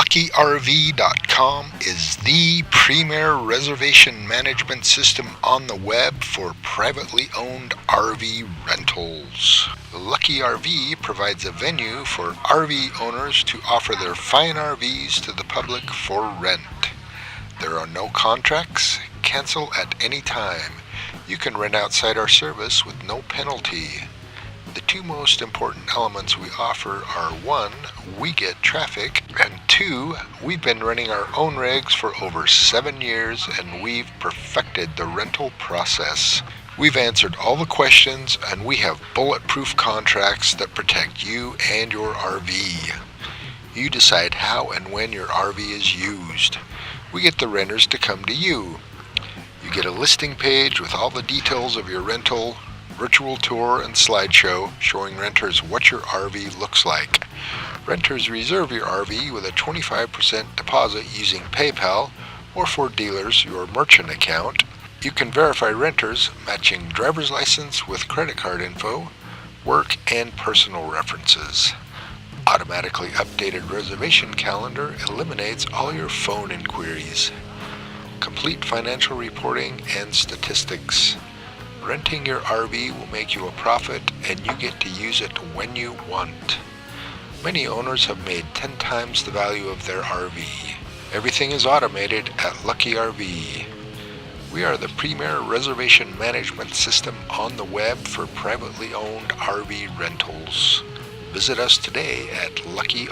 LuckyRV.com is the premier reservation management system on the web for privately owned RV rentals. Lucky RV provides a venue for RV owners to offer their fine RVs to the public for rent. There are no contracts. Cancel at any time. You can rent outside our service with no penalty. The two most important elements we offer are 1, we get traffic, and 2, we've been running our own rigs for over 7 years and we've perfected the rental process. We've answered all the questions and we have bulletproof contracts that protect you and your RV. You decide how and when your RV is used. We get the renters to come to you. You get a listing page with all the details of your rental, virtual tour and slideshow showing renters what your RV looks like. Renters reserve your RV with a 25% deposit using PayPal or for dealers your merchant account. You can verify renters matching driver's license with credit card info, work and personal references. Automatically updated reservation calendar eliminates all your phone inquiries. Complete financial reporting and statistics. Renting your RV will make you a profit and you get to use it when you want. Many owners have made 10 times the value of their RV. Everything is automated at Lucky RV. We are the premier reservation management system on the web for privately owned RV rentals. Visit us today at LuckyRV.com.